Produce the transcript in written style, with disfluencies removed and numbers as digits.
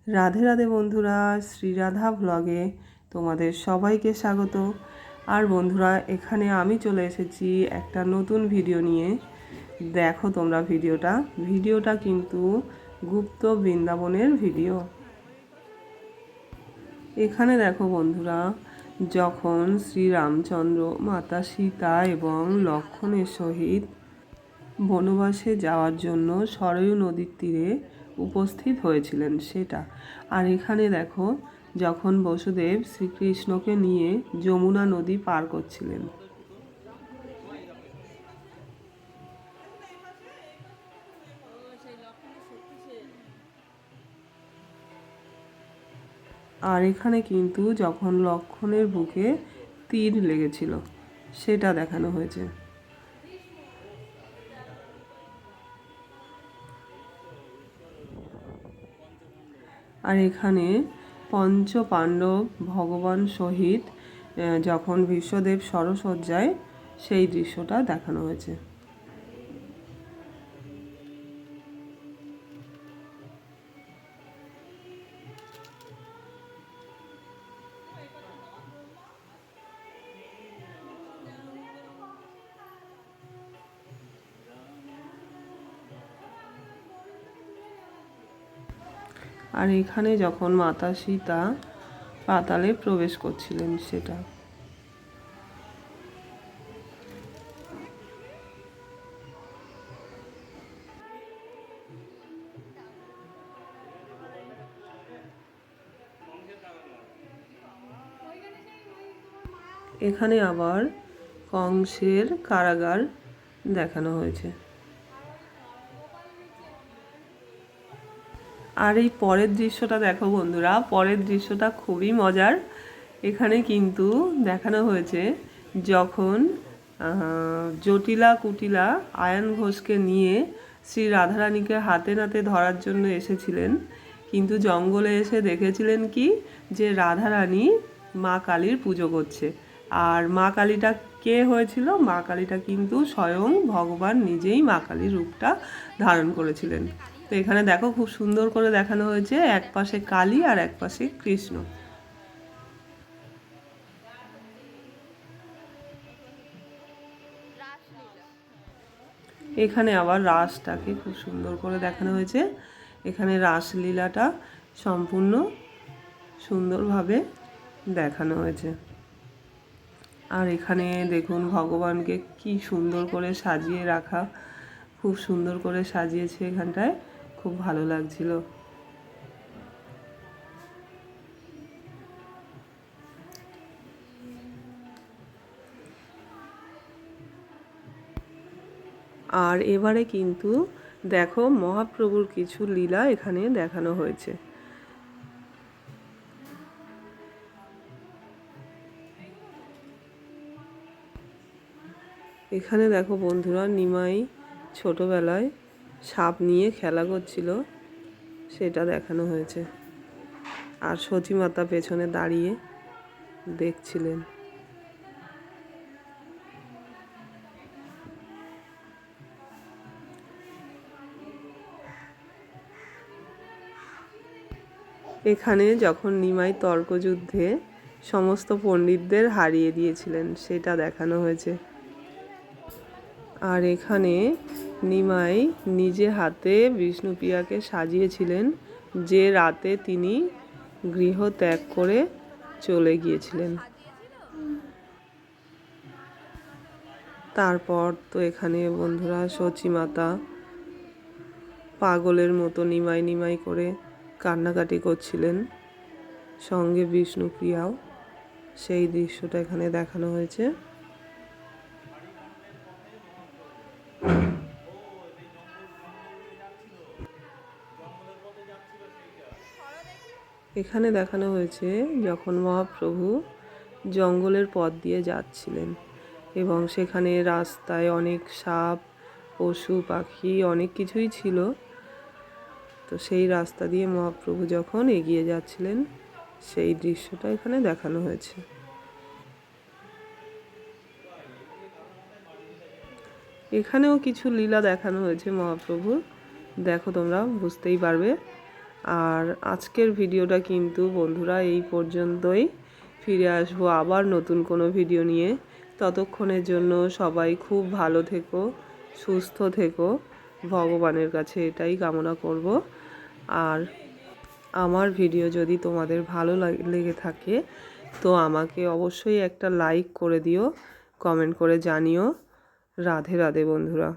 রাধে রাধে বন্ধুরা, শ্রীরাধা ভ্লগে তোমাদের সবাইকে স্বাগত। আর বন্ধুরা, এখানে আমি চলে এসেছি একটা নতুন ভিডিও নিয়ে। দেখো তোমরা ভিডিওটা কিন্তু গুপ্ত বৃন্দাবনের ভিডিও। এখানে দেখো বন্ধুরা, যখন শ্রীরামচন্দ্র, মাতা সীতা এবং লক্ষ্মণের সহিত বনবাসে যাওয়ার জন্য সরয়ূ নদীর তীরে উপস্থিত হয়েছিলেন সেটা। আর এখানে দেখো, যখন বসুদেব শ্রীকৃষ্ণকে নিয়ে যমুনা নদী পার করছিলেন। আর এখানে কিন্তু যখন লক্ষ্মণের বুকে তীর লেগেছিল সেটা দেখানো হয়েছে। আর এখানে পঞ্চ পাণ্ডব ভগবান সহিত যখন বিশ্বদেব সরসজ্জায় সেই দৃশ্যটা দেখানো হয়েছে। আর এখানে যখন মাতা সীতা পাতালে প্রবেশ করছিলেন সেটা। এখানে আবার কংসের কারাগার দেখানো হয়েছে। আর এই পরের দৃশ্যটা দেখো বন্ধুরা, পরের দৃশ্যটা খুবই মজার। এখানে কিন্তু দেখানো হয়েছে যখন জটিলা কুটিলা আয়ন ঘোষকে নিয়ে শ্রী রাধারানীকে হাতে নাতে ধরার জন্য এসেছিলেন, কিন্তু জঙ্গলে এসে দেখেছিলেন কি যে রাধারানী মা কালীর পুজো করছে। আর মা কালীটা কে হয়েছিল? মা কালীটা কিন্তু স্বয়ং ভগবান নিজেই মা কালীর রূপটা ধারণ করেছিলেন। তো এখানে দেখো, খুব সুন্দর করে দেখানো হয়েছে, এক পাশে কালী আর এক পাশে কৃষ্ণ। এখানে আবার রাসটাকে খুব সুন্দর করে দেখানো হয়েছে। এখানে রাসলীলাটা সম্পূর্ণ সুন্দরভাবে দেখানো হয়েছে। আর এখানে দেখুন ভগবানকে কি সুন্দর করে সাজিয়ে রাখা, খুব সুন্দর করে সাজিয়েছে এখানটায়, খুব ভালো লাগছিল। আর এবারে কিন্তু দেখো মহাপ্রভুর কিছু লীলা এখানে দেখানো হয়েছে। এখানে দেখো বন্ধুরা, নিমাই ছোটবেলায় সাপ নিয়ে খেলা করছিল সেটা দেখানো হয়েছে। আর সতীমাতা পেছনে দাঁড়িয়ে দেখছিলেন। এখানে যখন নিমাই তর্কযুদ্ধে সমস্ত পণ্ডিতদের হারিয়ে দিয়েছিলেন সেটা দেখানো হয়েছে। আর এখানে নিমাই নিজে হাতে বিষ্ণুপ্রিয়াকে সাজিয়েছিলেন যে রাতে তিনি গৃহ ত্যাগ করে চলে গিয়েছিলেন। তারপর তো এখানে বন্ধুরা সচিমাতা পাগলের মতো নিমাই নিমাই করে কান্নাকাটি করছিলেন, সঙ্গে বিষ্ণুপ্রিয়াও। সেই দৃশ্যটা এখানে দেখানো হয়েছে। এখানে দেখানো হয়েছে যখন মহাপ্রভু জঙ্গলের পথ দিয়ে যাচ্ছিলেন এবং সেখানে রাস্তায় অনেক সাপ, পশু পাখি অনেক কিছুই ছিল। তো সেই রাস্তা দিয়ে মহাপ্রভু যখন এগিয়ে যাচ্ছিলেন সেই দৃশ্যটা এখানে দেখানো হয়েছে। এখানেও কিছু লীলা দেখানো হয়েছে মহাপ্রভুর, দেখো তোমরা বুঝতেই পারবে। আর আজকের ভিডিওটা কিন্তু বন্ধুরা এই পর্যন্তই। ফিরে আসবো আবার নতুন কোনো ভিডিও নিয়ে। ততক্ষণের জন্য সবাই খুব ভালো থেকো, সুস্থ থেকো, ভগবানের কাছে এটাই কামনা করব। আর আমার ভিডিও যদি তোমাদের ভালো লেগে থাকে তো আমাকে অবশ্যই একটা লাইক করে দিও, কমেন্ট করে জানিও। রাধে রাধে বন্ধুরা।